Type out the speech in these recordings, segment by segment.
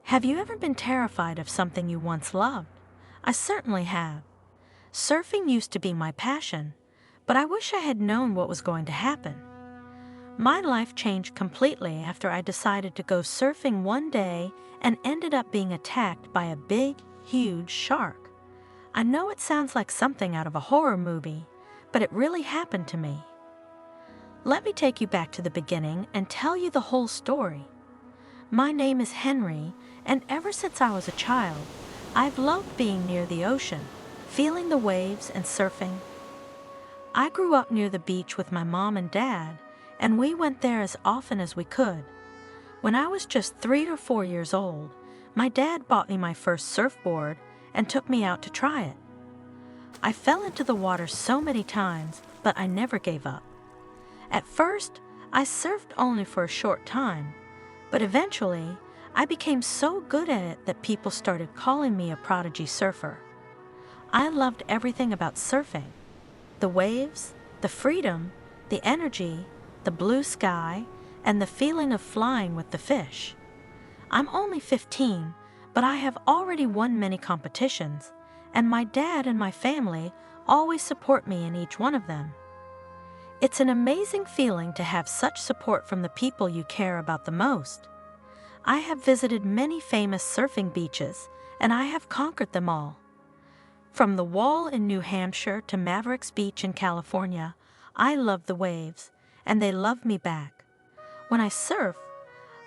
Have you ever been terrified of something you once loved? I certainly have. Surfing used to be my passion, but I wish I had known what was going to happen. My life changed completely after I decided to go surfing one day and ended up being attacked by a big, huge shark. I know it sounds like something out of a horror movie, but it really happened to me. Let me take you back to the beginning and tell you the whole story. My name is Henry, and ever since I was a child, I've loved being near the ocean, feeling the waves and surfing. I grew up near the beach with my mom and dad, and we went there as often as we could. When I was just 3 or 4 years old, my dad bought me my first surfboard and took me out to try it. I fell into the water so many times, but I never gave up. At first, I surfed only for a short time, but eventually, I became so good at it that people started calling me a prodigy surfer. I loved everything about surfing: the waves, the freedom, the energy, the blue sky, and the feeling of flying with the fish. I'm only 15, but I have already won many competitions, and my dad and my family always support me in each one of them. It's an amazing feeling to have such support from the people you care about the most. I have visited many famous surfing beaches, and I have conquered them all. From the Wall in New Hampshire to Mavericks Beach in California, I love the waves, and they love me back. When I surf,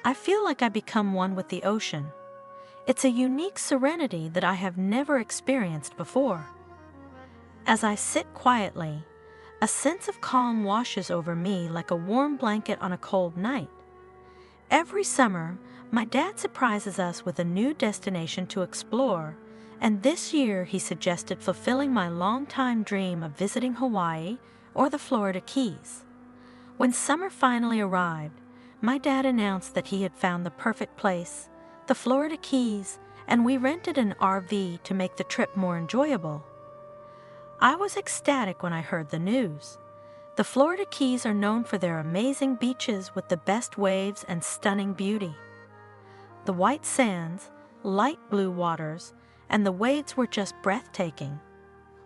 I feel like I become one with the ocean. It's a unique serenity that I have never experienced before. As I sit quietly, a sense of calm washes over me like a warm blanket on a cold night. Every summer, my dad surprises us with a new destination to explore, and this year he suggested fulfilling my longtime dream of visiting Hawaii or the Florida Keys. When summer finally arrived, my dad announced that he had found the perfect place, the Florida Keys, and we rented an RV to make the trip more enjoyable. I was ecstatic when I heard the news. The Florida Keys are known for their amazing beaches with the best waves and stunning beauty. The white sands, light blue waters, and the waves were just breathtaking.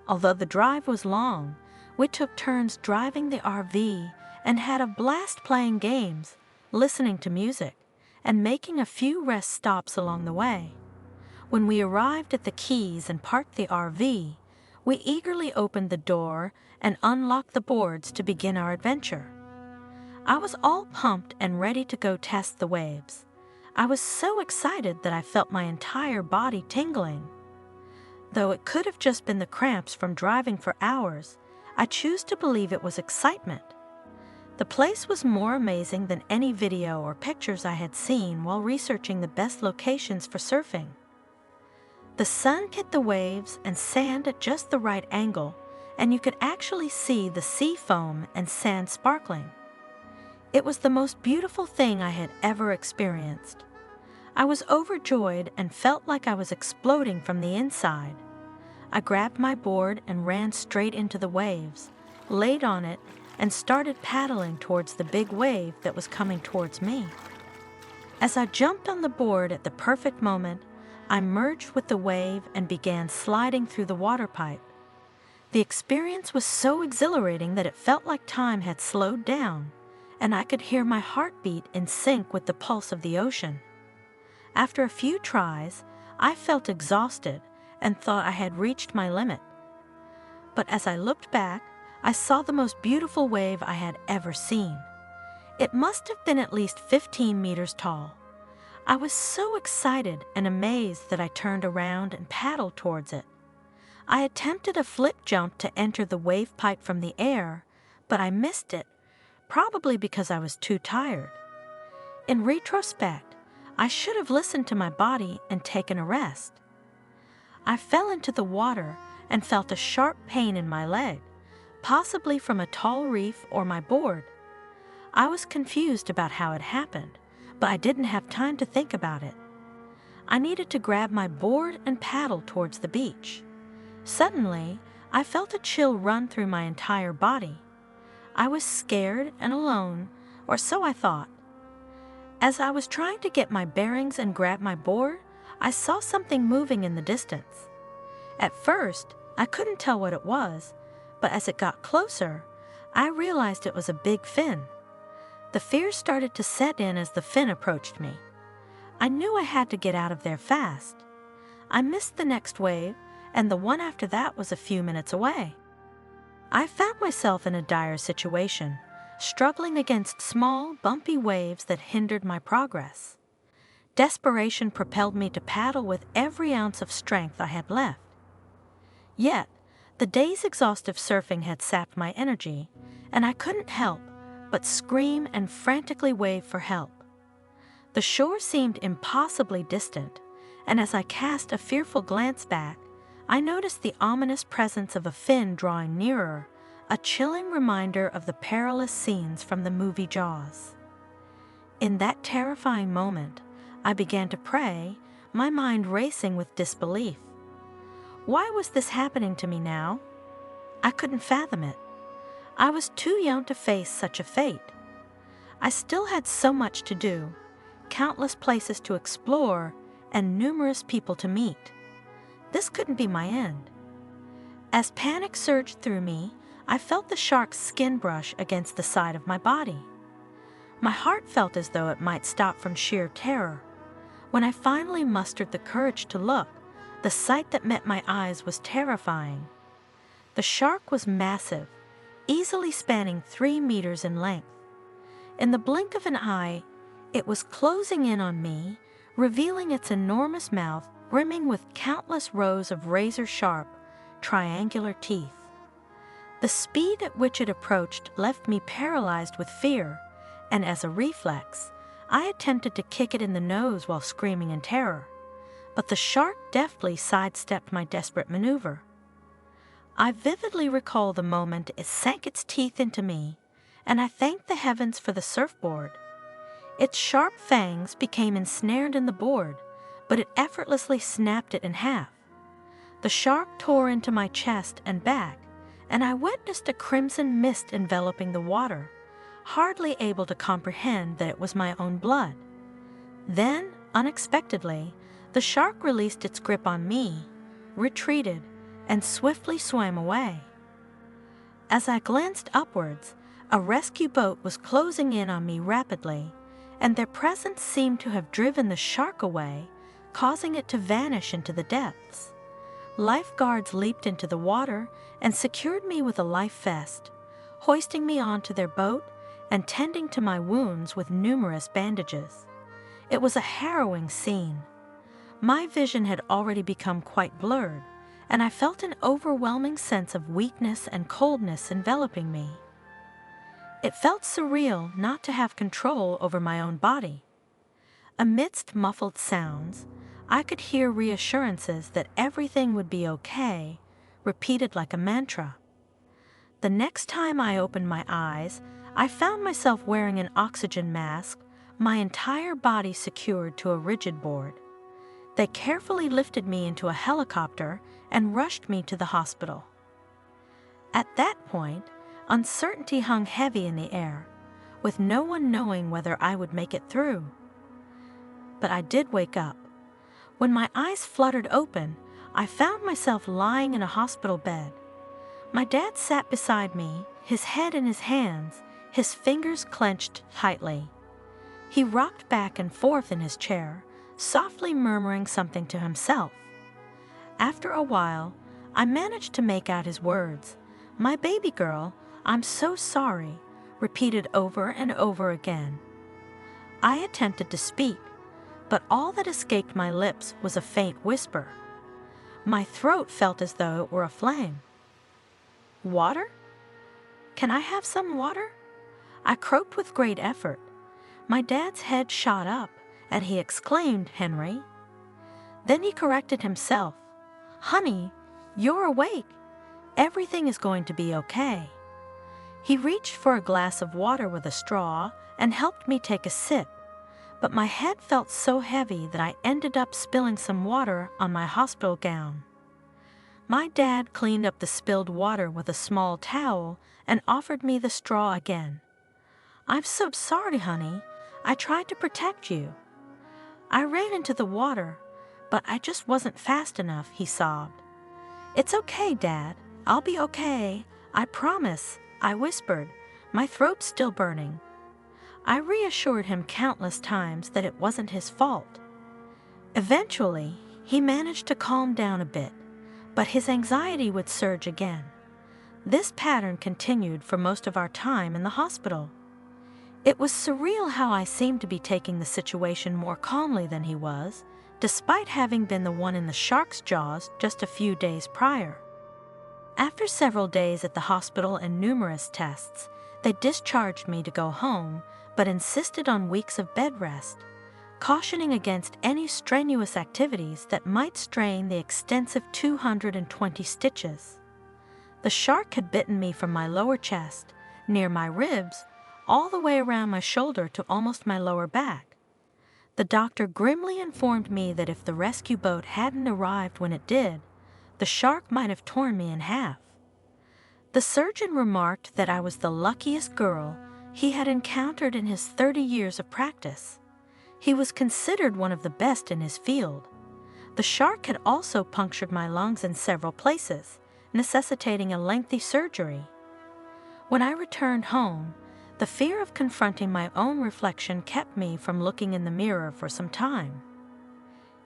Although the drive was long, we took turns driving the RV and had a blast playing games, listening to music, and making a few rest stops along the way. When we arrived at the Keys and parked the RV, we eagerly opened the door and unlocked the boards to begin our adventure. I was all pumped and ready to go test the waves. I was so excited that I felt my entire body tingling. Though it could have just been the cramps from driving for hours, I choose to believe it was excitement. The place was more amazing than any video or pictures I had seen while researching the best locations for surfing. The sun hit the waves and sand at just the right angle, and you could actually see the sea foam and sand sparkling. It was the most beautiful thing I had ever experienced. I was overjoyed and felt like I was exploding from the inside. I grabbed my board and ran straight into the waves, laid on it, and started paddling towards the big wave that was coming towards me. As I jumped on the board at the perfect moment, I merged with the wave and began sliding through the water pipe. The experience was so exhilarating that it felt like time had slowed down, and I could hear my heartbeat in sync with the pulse of the ocean. After a few tries, I felt exhausted and thought I had reached my limit. But as I looked back, I saw the most beautiful wave I had ever seen. It must have been at least 15 meters tall. I was so excited and amazed that I turned around and paddled towards it. I attempted a flip jump to enter the wave pipe from the air, but I missed it, probably because I was too tired. In retrospect, I should have listened to my body and taken a rest. I fell into the water and felt a sharp pain in my leg, possibly from a tall reef or my board. I was confused about how it happened, but I didn't have time to think about it. I needed to grab my board and paddle towards the beach. Suddenly, I felt a chill run through my entire body. I was scared and alone, or so I thought. As I was trying to get my bearings and grab my board, I saw something moving in the distance. At first, I couldn't tell what it was, but as it got closer, I realized it was a big fin. The fear started to set in as the fin approached me. I knew I had to get out of there fast. I missed the next wave, and the one after that was a few minutes away. I found myself in a dire situation, struggling against small, bumpy waves that hindered my progress. Desperation propelled me to paddle with every ounce of strength I had left. Yet, the day's exhaustive surfing had sapped my energy, and I couldn't help but scream and frantically wave for help. The shore seemed impossibly distant, and as I cast a fearful glance back, I noticed the ominous presence of a fin drawing nearer, a chilling reminder of the perilous scenes from the movie Jaws. In that terrifying moment, I began to pray, my mind racing with disbelief. Why was this happening to me now? I couldn't fathom it. I was too young to face such a fate. I still had so much to do, countless places to explore, and numerous people to meet. This couldn't be my end. As panic surged through me, I felt the shark's skin brush against the side of my body. My heart felt as though it might stop from sheer terror. When I finally mustered the courage to look, the sight that met my eyes was terrifying. The shark was massive, easily spanning 3 meters in length. In the blink of an eye, it was closing in on me, revealing its enormous mouth brimming with countless rows of razor-sharp, triangular teeth. The speed at which it approached left me paralyzed with fear, and as a reflex, I attempted to kick it in the nose while screaming in terror. But the shark deftly sidestepped my desperate maneuver. I vividly recall the moment it sank its teeth into me, and I thanked the heavens for the surfboard. Its sharp fangs became ensnared in the board, but it effortlessly snapped it in half. The shark tore into my chest and back, and I witnessed a crimson mist enveloping the water, hardly able to comprehend that it was my own blood. Then, unexpectedly, the shark released its grip on me, retreated, and swiftly swam away. As I glanced upwards, a rescue boat was closing in on me rapidly, and their presence seemed to have driven the shark away, causing it to vanish into the depths. Lifeguards leaped into the water and secured me with a life vest, hoisting me onto their boat and tending to my wounds with numerous bandages. It was a harrowing scene. My vision had already become quite blurred, and I felt an overwhelming sense of weakness and coldness enveloping me. It felt surreal not to have control over my own body. Amidst muffled sounds, I could hear reassurances that everything would be okay, repeated like a mantra. The next time I opened my eyes, I found myself wearing an oxygen mask, my entire body secured to a rigid board. They carefully lifted me into a helicopter and rushed me to the hospital. At that point, uncertainty hung heavy in the air, with no one knowing whether I would make it through. But I did wake up. When my eyes fluttered open, I found myself lying in a hospital bed. My dad sat beside me, his head in his hands, his fingers clenched tightly. He rocked back and forth in his chair, softly murmuring something to himself. After a while, I managed to make out his words. "My baby girl, I'm so sorry," repeated over and over again. I attempted to speak, but all that escaped my lips was a faint whisper. My throat felt as though it were aflame. "Water? Can I have some water?" I croaked with great effort. My dad's head shot up, and he exclaimed, "Henry." Then he corrected himself. "Honey, you're awake. Everything is going to be okay." He reached for a glass of water with a straw and helped me take a sip, but my head felt so heavy that I ended up spilling some water on my hospital gown. My dad cleaned up the spilled water with a small towel and offered me the straw again. "I'm so sorry, honey. I tried to protect you. I ran into the water, but I just wasn't fast enough," he sobbed. "It's okay, Dad. I'll be okay. I promise," I whispered, my throat still burning. I reassured him countless times that it wasn't his fault. Eventually, he managed to calm down a bit, but his anxiety would surge again. This pattern continued for most of our time in the hospital. It was surreal how I seemed to be taking the situation more calmly than he was, despite having been the one in the shark's jaws just a few days prior. After several days at the hospital and numerous tests, they discharged me to go home, but insisted on weeks of bed rest, cautioning against any strenuous activities that might strain the extensive 220 stitches. The shark had bitten me from my lower chest, near my ribs, all the way around my shoulder to almost my lower back. The doctor grimly informed me that if the rescue boat hadn't arrived when it did, the shark might have torn me in half. The surgeon remarked that I was the luckiest girl he had encountered in his 30 years of practice. He was considered one of the best in his field. The shark had also punctured my lungs in several places, necessitating a lengthy surgery. When I returned home, the fear of confronting my own reflection kept me from looking in the mirror for some time.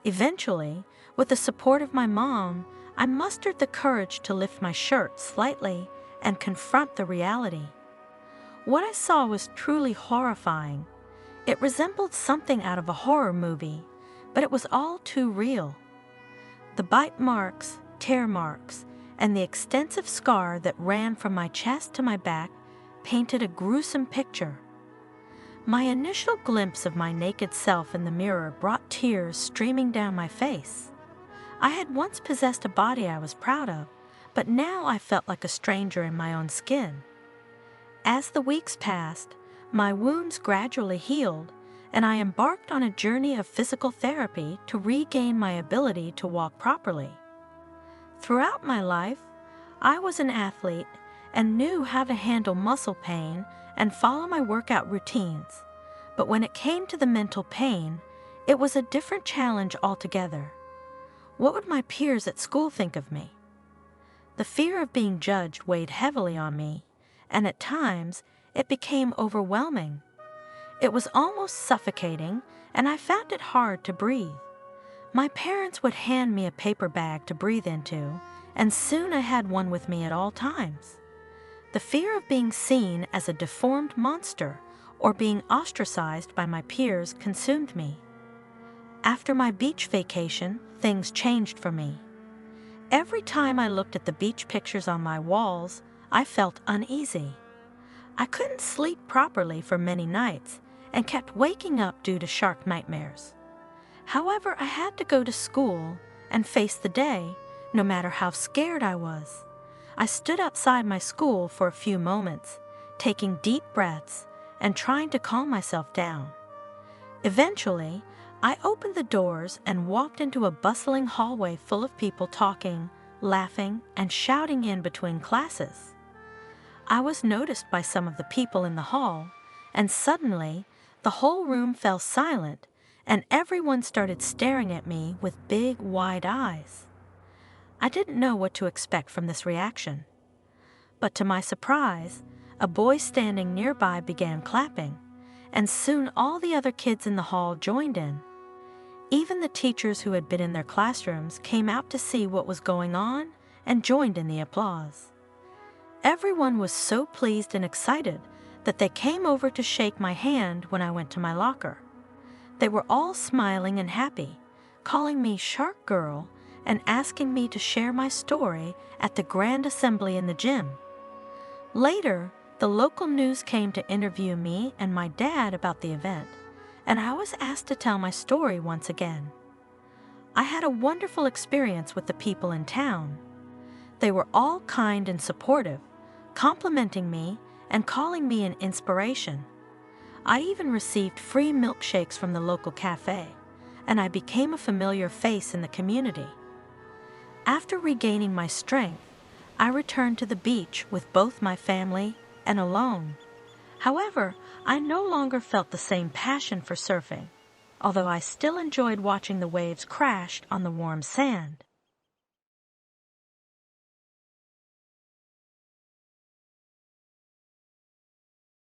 Eventually, with the support of my mom, I mustered the courage to lift my shirt slightly and confront the reality. What I saw was truly horrifying. It resembled something out of a horror movie, but it was all too real. The bite marks, tear marks, and the extensive scar that ran from my chest to my back painted a gruesome picture. My initial glimpse of my naked self in the mirror brought tears streaming down my face. I had once possessed a body I was proud of, but now I felt like a stranger in my own skin. As the weeks passed, my wounds gradually healed, and I embarked on a journey of physical therapy to regain my ability to walk properly. Throughout my life, I was an athlete and knew how to handle muscle pain and follow my workout routines. But when it came to the mental pain, it was a different challenge altogether. What would my peers at school think of me? The fear of being judged weighed heavily on me, and at times it became overwhelming. It was almost suffocating, and I found it hard to breathe. My parents would hand me a paper bag to breathe into, and soon I had one with me at all times. The fear of being seen as a deformed monster or being ostracized by my peers consumed me. After my beach vacation, things changed for me. Every time I looked at the beach pictures on my walls, I felt uneasy. I couldn't sleep properly for many nights and kept waking up due to shark nightmares. However, I had to go to school and face the day, no matter how scared I was. I stood outside my school for a few moments, taking deep breaths and trying to calm myself down. Eventually, I opened the doors and walked into a bustling hallway full of people talking, laughing, and shouting in between classes. I was noticed by some of the people in the hall, and suddenly, the whole room fell silent, and everyone started staring at me with big, wide eyes. I didn't know what to expect from this reaction. But to my surprise, a boy standing nearby began clapping, and soon all the other kids in the hall joined in. Even the teachers who had been in their classrooms came out to see what was going on and joined in the applause. Everyone was so pleased and excited that they came over to shake my hand when I went to my locker. They were all smiling and happy, calling me Shark Girl and asking me to share my story at the grand assembly in the gym. Later, the local news came to interview me and my dad about the event, and I was asked to tell my story once again. I had a wonderful experience with the people in town. They were all kind and supportive, complimenting me and calling me an inspiration. I even received free milkshakes from the local cafe, and I became a familiar face in the community. After regaining my strength, I returned to the beach with both my family and alone. However, I no longer felt the same passion for surfing, although I still enjoyed watching the waves crash on the warm sand.